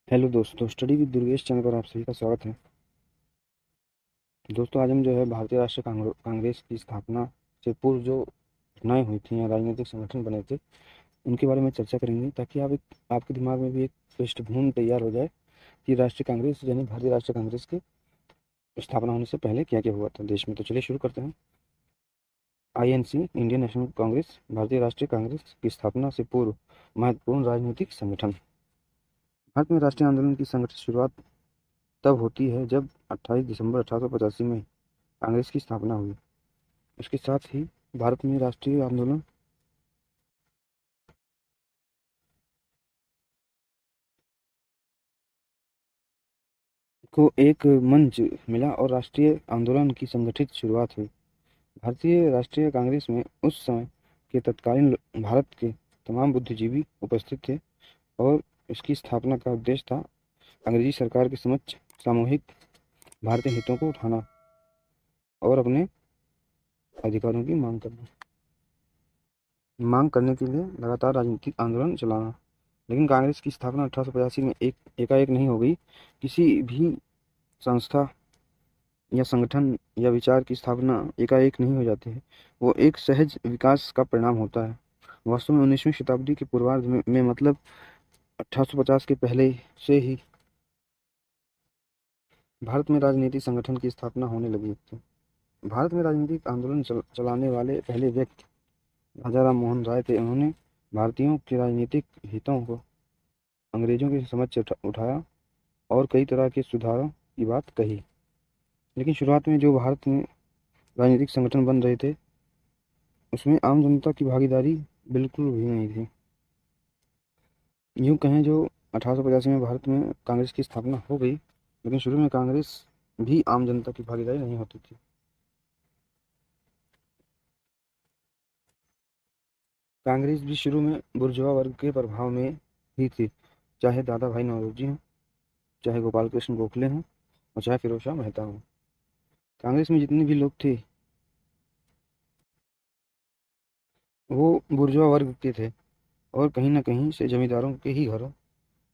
Hello दोस्तों, study with Durgesh channel पर आप सभी का स्वागत है। दोस्तों, आज हम जो है भारतीय राष्ट्रीय कांग्रेस की स्थापना से पूर्व जो घटनाएं हुई थी या राजनीतिक संगठन बने थे उनके बारे में चर्चा करेंगे, ताकि आपके दिमाग में भी एक पृष्ठभूमि तैयार हो जाए कि राष्ट्रीय कांग्रेस यानी भारतीय राष्ट्रीय कांग्रेस की स्थापना होने से पहले क्या क्या हुआ था देश में। तो चलिए शुरू करते हैं। आईएनसी, इंडियन नेशनल कांग्रेस, भारतीय राष्ट्रीय कांग्रेस की स्थापना से पूर्व महत्वपूर्ण राजनीतिक संगठन। भारत में राष्ट्रीय आंदोलन की संगठित शुरुआत तब होती है जब 28 दिसंबर 1885 में कांग्रेस की स्थापना हुई। उसके साथ ही भारत में राष्ट्रीय आंदोलन को एक मंच मिला और राष्ट्रीय आंदोलन की संगठित शुरुआत हुई। भारतीय राष्ट्रीय कांग्रेस में उस समय के तत्कालीन भारत के तमाम बुद्धिजीवी उपस्थित थे और इसकी स्थापना का उद्देश्य था अंग्रेजी सरकार के समक्ष सामूहिक भारतीय हितों को उठाना और अपने अधिकारों की मांग करने के लिए लगातार राजनीतिक आंदोलन चलाना। लेकिन कांग्रेस की स्थापना 1885 में एकाएक नहीं हो गई। किसी भी संस्था या संगठन या विचार की स्थापना एकाएक नहीं हो जाती है, वो एक सहज विकास का परिणाम होता है। वास्तव में 19वीं शताब्दी के पूर्वार्ध में मतलब 1850 के पहले से ही भारत में राजनीतिक संगठन की स्थापना होने लगी थी। भारत में राजनीतिक आंदोलन चलाने वाले पहले व्यक्ति राजा राम मोहन राय थे। उन्होंने भारतीयों के राजनीतिक हितों को अंग्रेजों के समक्ष उठाया और कई तरह के सुधारों की बात कही। लेकिन शुरुआत में जो भारत में राजनीतिक संगठन बन रहे थे उसमें आम जनता की भागीदारी बिल्कुल भी नहीं थी। यूँ कहें, जो 1885 में भारत में कांग्रेस की स्थापना हो गई, लेकिन शुरू में कांग्रेस भी आम जनता की भागीदारी नहीं होती थी। कांग्रेस भी शुरू में बुर्जुआ वर्ग के प्रभाव में ही थी, चाहे दादा भाई नौरोजी हों, चाहे गोपाल कृष्ण गोखले हों और चाहे फिरोज शाह मेहता हों। कांग्रेस में जितने भी लोग थे वो बुर्जुआ वर्ग के थे और कहीं न कहीं से जमींदारों के ही घरों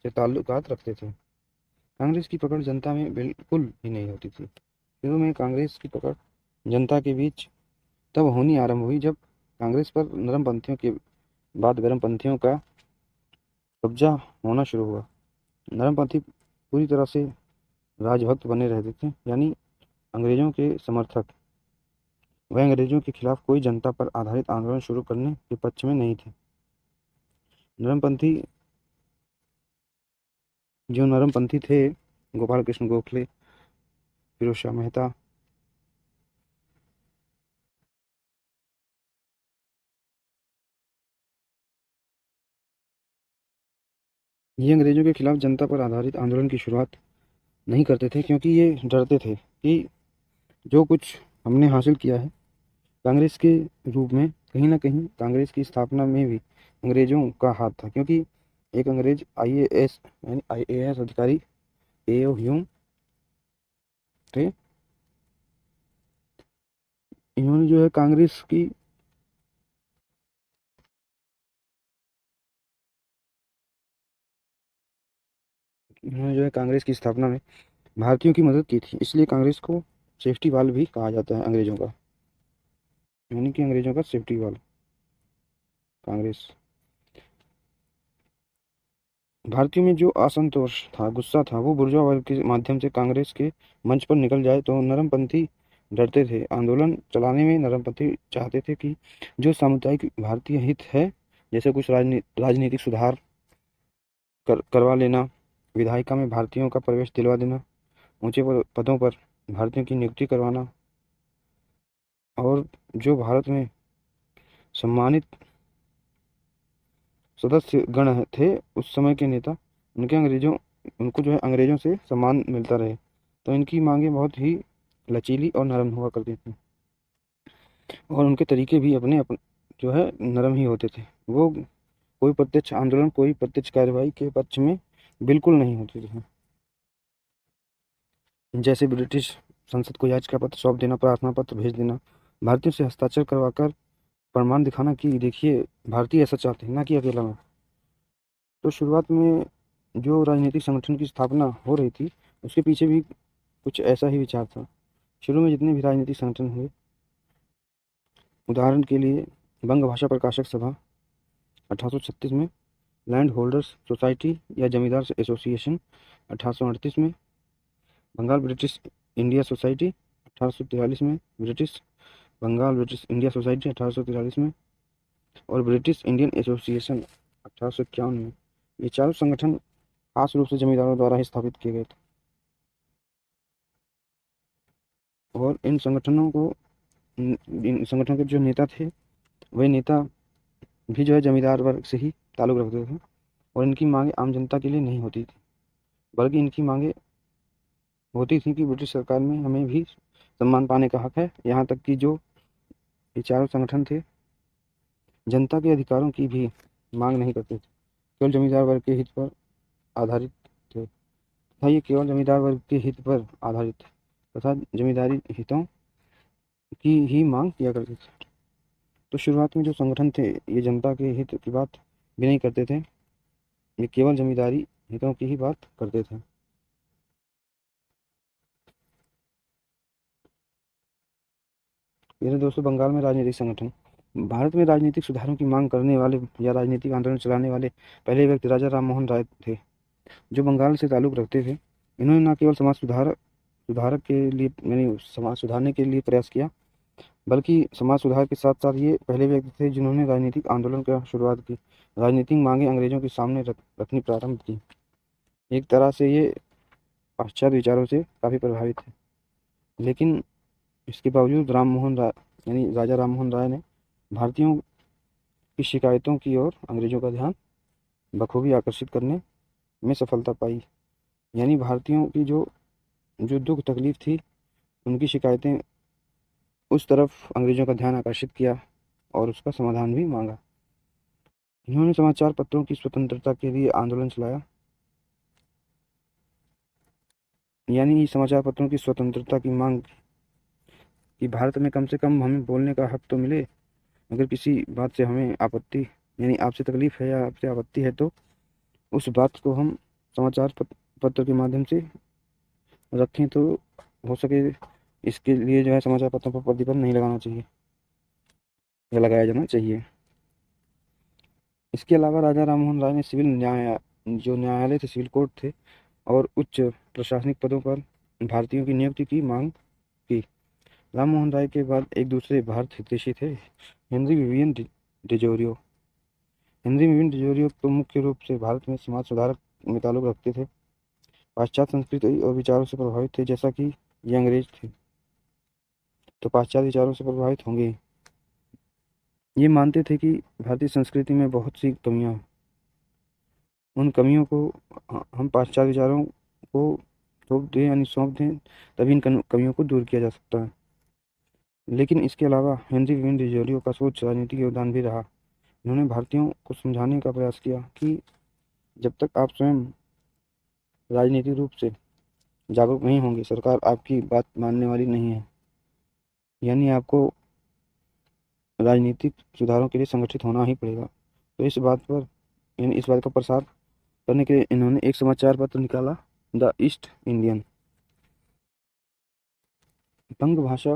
से ताल्लुकात रखते थे। कांग्रेस की पकड़ जनता में बिल्कुल भी नहीं होती थी। शुरू में कांग्रेस की पकड़ जनता के बीच तब होनी आरंभ हुई जब कांग्रेस पर नरमपंथियों के बाद गर्मपंथियों का कब्जा होना शुरू हुआ। नरमपंथी पूरी तरह से राजभक्त बने रहते थे, यानी अंग्रेजों के समर्थक। वह अंग्रेजों के खिलाफ कोई जनता पर आधारित आंदोलन शुरू करने के पक्ष में नहीं थे। नरमपंथी जो नरमपंथी थे, गोपाल कृष्ण गोखले, फिरोज शाह मेहता, ये अंग्रेजों के खिलाफ जनता पर आधारित आंदोलन की शुरुआत नहीं करते थे, क्योंकि ये डरते थे कि जो कुछ हमने हासिल किया है कांग्रेस के रूप में, कहीं ना कहीं कांग्रेस की स्थापना में भी अंग्रेजों का हाथ था। क्योंकि एक अंग्रेज आईएएस यानी आईएएस अधिकारी एओ ह्यूम थे। इन्होंने जो है कांग्रेस की इन्होंने जो है कांग्रेस की स्थापना में भारतीयों की मदद की थी, इसलिए कांग्रेस को सेफ्टी वाल भी कहा जाता है अंग्रेजों का, यानी कि अंग्रेजों का सेफ्टी वाल कांग्रेस। भारतीयों में जो असंतोष था, गुस्सा था, वो बुर्जुआ वर्ग के माध्यम से कांग्रेस के मंच पर निकल जाए तो नरमपंथी डरते थे। आंदोलन चलाने में नरमपंथी चाहते थे कि जो सामुदायिक भारतीय हित है, जैसे कुछ राजनीतिक सुधार करवा लेना, विधायिका में भारतीयों का प्रवेश दिलवा देना, ऊंचे पदों पर भारतीयों की नियुक्ति करवाना, और जो भारत में सम्मानित सदस्य गण थे उस समय के नेता, उनको जो है अंग्रेजों से सम्मान मिलता रहे। तो इनकी मांगें बहुत ही लचीली और नरम हुआ करती थी और उनके तरीके भी जो है नरम ही होते थे। वो कोई प्रत्यक्ष आंदोलन, कोई प्रत्यक्ष कार्रवाई के पक्ष में बिल्कुल नहीं होते थे। जैसे ब्रिटिश संसद को याचिका पत्र सौंप देना, प्रार्थना पत्र भेज देना, भारतीयों से हस्ताक्षर करवाकर प्रमाण दिखाना कि देखिए भारतीय ऐसा चाहते हैं, ना कि अकेला में। तो शुरुआत में जो राजनीतिक संगठन की स्थापना हो रही थी उसके पीछे भी कुछ ऐसा ही विचार था। शुरू में जितने भी राजनीतिक संगठन हुए, उदाहरण के लिए बंग भाषा प्रकाशक सभा 1836 में, लैंड होल्डर्स सोसाइटी या जमींदार एसोसिएशन 1838 में, बंगाल ब्रिटिश इंडिया सोसाइटी 1843 में, बंगाल ब्रिटिश इंडिया सोसाइटी 1843 में, और ब्रिटिश इंडियन एसोसिएशन 1851 में। ये चारों संगठन खास रूप से जमींदारों द्वारा ही स्थापित किए गए थे, और इन संगठनों के जो नेता थे, वे नेता भी जो है जमींदार वर्ग से ही ताल्लुक रखते थे, और इनकी मांगे आम जनता के लिए नहीं होती थी, बल्कि इनकी मांगे होती थी कि ब्रिटिश सरकार में हमें भी सम्मान पाने का हक है। यहाँ तक कि जो ये चारों संगठन थे, जनता के अधिकारों की भी मांग नहीं करते थे, केवल जमींदार वर्ग के हित पर आधारित थे तथा ये केवल जमींदार वर्ग के हित पर आधारित थे तथा जमींदारी हितों की ही मांग किया करते थे। तो शुरुआत में जो संगठन थे, ये जनता के हित की बात भी नहीं करते थे, ये केवल जमींदारी हितों की ही बात करते थे। मेरे दोस्तों, बंगाल में राजनीतिक संगठन। भारत में राजनीतिक सुधारों की मांग करने वाले या राजनीतिक आंदोलन चलाने वाले पहले व्यक्ति राजा राम मोहन राय थे, जो बंगाल से ताल्लुक रखते थे। इन्होंने न केवल सुधारक के लिए यानी समाज सुधारने के लिए प्रयास किया, बल्कि समाज सुधार के साथ साथ ये पहले व्यक्ति थे जिन्होंने राजनीतिक आंदोलन का शुरुआत की, राजनीतिक मांगे अंग्रेजों के सामने रखनी प्रारंभ की। एक तरह से ये पाश्चात्य विचारों से काफ़ी प्रभावित थे, लेकिन इसके बावजूद राम मोहन राय यानी राजा राम मोहन राय ने भारतीयों की शिकायतों की ओर अंग्रेजों का ध्यान बखूबी आकर्षित करने में सफलता पाई। यानी भारतीयों की जो जो दुख तकलीफ थी, उनकी शिकायतें उस तरफ अंग्रेजों का ध्यान आकर्षित किया और उसका समाधान भी मांगा। इन्होंने समाचार पत्रों की स्वतंत्रता के लिए आंदोलन चलाया, यानी समाचार पत्रों की स्वतंत्रता की मांग कि भारत में कम से कम हमें बोलने का हक तो मिले। अगर किसी बात से हमें आपत्ति यानी आपसे तकलीफ है या आपसे आपत्ति है, तो उस बात को हम समाचार पत्र के माध्यम से रखें, तो हो सके इसके लिए जो है समाचार पत्रों पर प्रतिबंध नहीं लगाना चाहिए या लगाया जाना चाहिए। इसके अलावा राजा राममोहन राय ने न्यायालय थे, सिविल कोर्ट थे और उच्च प्रशासनिक पदों पर भारतीयों की नियुक्ति की मांग की। राममोहन राय के बाद एक दूसरे भारत हितैषी थे, हेनरी विवियन डिजोरियो। तो मुख्य रूप से भारत में समाज सुधारक में ताल्लुक रखते थे, पाश्चात्य संस्कृति और विचारों से प्रभावित थे। जैसा कि ये अंग्रेज थे, तो पाश्चात्य विचारों से प्रभावित होंगे। ये मानते थे कि भारतीय संस्कृति में बहुत सी कमियां, उन कमियों को हम पाश्चात्य विचारों को थोप दें यानी सौंप दें, तभी इन कमियों को दूर किया जा सकता है। लेकिन इसके अलावा हेनरी विवियन डिजोरियो का सोच राजनीतिक योगदान भी रहा। इन्होंने भारतीयों को समझाने का प्रयास किया कि जब तक आप स्वयं राजनीतिक रूप से जागरूक नहीं होंगे, सरकार आपकी बात मानने वाली नहीं है। यानी आपको राजनीतिक सुधारों के लिए संगठित होना ही पड़ेगा। तो इस बात का प्रसार करने के लिए इन्होंने एक समाचार पत्र निकाला, द ईस्ट इंडियन। बंग भाषा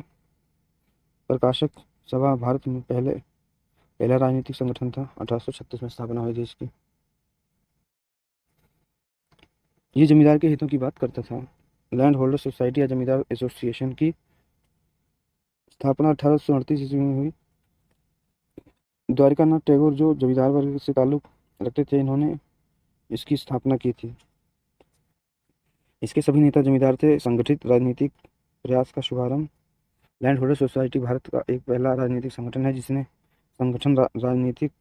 प्रकाशक सभा भारत में पहला राजनीतिक संगठन था। 1836 में स्थापना हुई थी इसकी। ये जमींदार के हितों की बात करता था। लैंड होल्डर सोसाइटी या जमींदार एसोसिएशन की स्थापना 1838 ईस्वी में हुई। द्वारिकानाथ टैगोर, जो जमींदार वर्ग से ताल्लुक रखते थे, इन्होंने इसकी स्थापना की थी। इसके सभी नेता जमींदार थे। संगठित राजनीतिक प्रयास का शुभारंभ। लैंड होल्डर सोसाइटी भारत का एक पहला राजनीतिक संगठन है जिसने राजनीतिक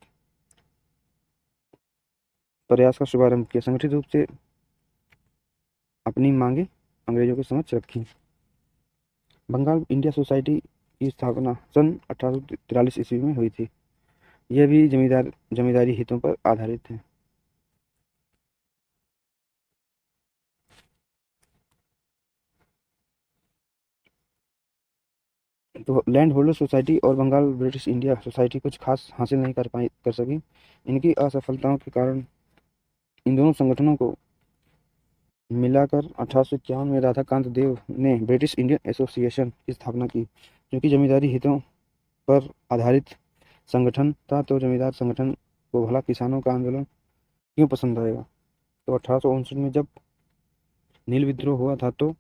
प्रयास का शुभारंभ किया, संगठित रूप से अपनी मांगे अंग्रेजों के समक्ष रखी। बंगाल इंडिया सोसाइटी की स्थापना सन 1843 ईस्वी में हुई थी। यह भी जमींदारी हितों पर आधारित है। तो लैंड होल्डर सोसाइटी और बंगाल ब्रिटिश इंडिया सोसाइटी कुछ खास हासिल नहीं कर सकी। इनकी असफलताओं के कारण इन दोनों संगठनों को मिलाकर 1851 में राधाकांत देव ने ब्रिटिश इंडियन एसोसिएशन की स्थापना की। क्योंकि जमींदारी हितों पर आधारित संगठन था, तो जमींदार संगठन को भला किसानों का आंदोलन क्यों पसंद आएगा। तो 1859 में जब नील विद्रोह हुआ था, तो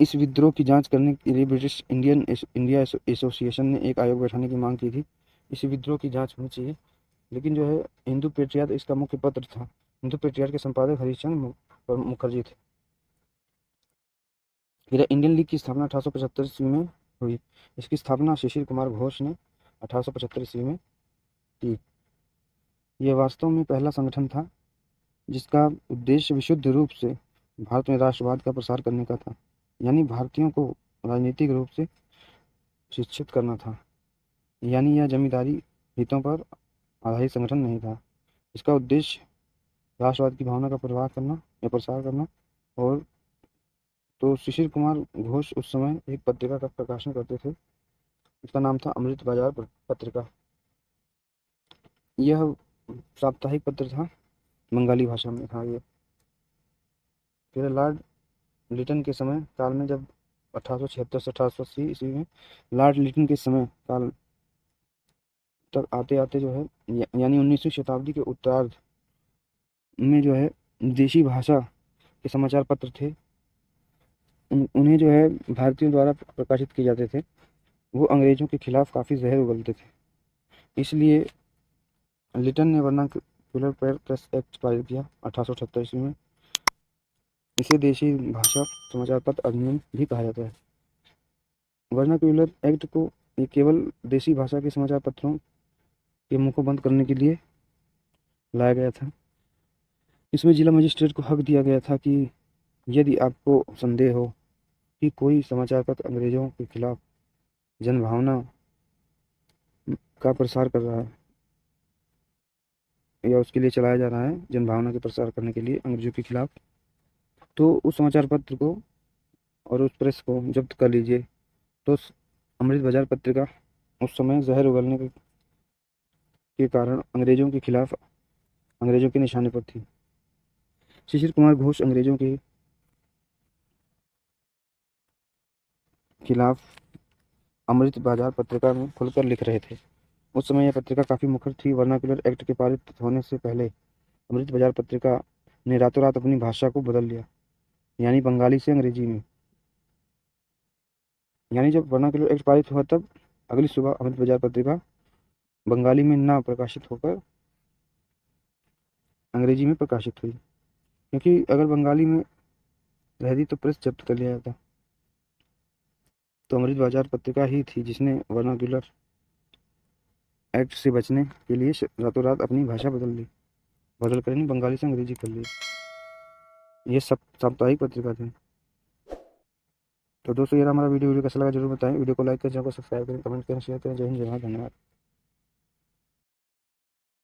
इस विद्रोह की जांच करने के लिए ब्रिटिश इंडिया एसोसिएशन ने एक आयोग बैठाने की मांग की थी। इस विद्रोह की जांच होनी चाहिए, लेकिन जो है हिंदू पेट्रियाट इसका मुख्य पत्र था। हिंदू पेट्रियाट के संपादक हरिश्चंद्र मुखर्जी थे। फिर इंडियन लीग की स्थापना 1875 ईस्वी में हुई। इसकी स्थापना शिशिर कुमार घोष ने 1875 ईस्वी में की। यह वास्तव में पहला संगठन था जिसका उद्देश्य विशुद्ध रूप से भारत में राष्ट्रवाद का प्रसार करने का था, यानी भारतीयों को राजनीतिक रूप से शिक्षित करना था। यानी यह जमींदारी हितों पर आधारित संगठन नहीं था। इसका उद्देश्य राष्ट्रवाद की भावना का प्रसार करना। और तो शिशिर कुमार घोष उस समय एक पत्रिका का प्रकाशन करते थे, उसका नाम था अमृत बाजार पत्रिका। यह साप्ताहिक पत्र था, बंगाली भाषा में था ये। फिर लॉर्ड लिटन के समय काल में, जब 1876 से 1880 ईस्वी में लॉर्ड लिटन के समय काल तक आते आते जो है, यानी 19वीं शताब्दी के उत्तरार्ध में जो है देशी भाषा के समाचार पत्र थे, उन्हें जो है भारतीयों द्वारा प्रकाशित किए जाते थे। वो अंग्रेजों के खिलाफ काफ़ी जहर उगलते थे। इसलिए लिटन ने वर्नाक्युलर प्रेस एक्ट पारित किया 1878 ईस्वी में। इसे देशी भाषा समाचार पत्र अधिनियम भी कहा जाता है। वर्नाक्युलर एक्ट को ये केवल देशी भाषा के समाचार पत्रों के मुंह को बंद करने के लिए लाया गया था। इसमें जिला मजिस्ट्रेट को हक दिया गया था कि यदि आपको संदेह हो कि कोई समाचार पत्र अंग्रेजों के खिलाफ जनभावना का प्रसार कर रहा है या उसके लिए चलाया जा रहा है, जनभावना के प्रसार करने के लिए अंग्रेजों के खिलाफ, तो उस समाचार पत्र को और उस प्रेस को जब्त कर लीजिए। तो अमृत बाजार पत्रिका उस समय जहर उगलने के कारण अंग्रेजों के खिलाफ, अंग्रेजों के निशाने पर थी। शिशिर कुमार घोष अंग्रेजों के खिलाफ अमृत बाजार पत्रिका में खुलकर लिख रहे थे। उस समय यह पत्रिका काफ़ी मुखर थी। वर्नाक्युलर एक्ट के पारित होने से पहले अमृत बाजार पत्रिका ने रातों रात अपनी भाषा को बदल लिया, यानी बंगाली से अंग्रेजी में। यानी जब वर्नाक्युलर एक्ट पारित हुआ, तब अगली सुबह अमृत बाजार पत्रिका बंगाली में ना प्रकाशित होकर अंग्रेजी में प्रकाशित हुई, क्योंकि अगर बंगाली में रहती तो प्रेस जब्त कर लिया जाता। तो अमृत बाजार पत्रिका ही थी जिसने वर्नाक्युलर एक्ट से बचने के लिए रातों रात अपनी भाषा बदल कर बंगाली से अंग्रेजी कर ली। ये सब साप्ताहिक पत्रिका थी। तो दोस्तों, ये हमारा वीडियो कैसा लगा जरूर बताएं। वीडियो को लाइक करें, चैनल को सब्सक्राइब करें, कमेंट करें, शेयर करें। जय हिंद, जय भारत, धन्यवाद।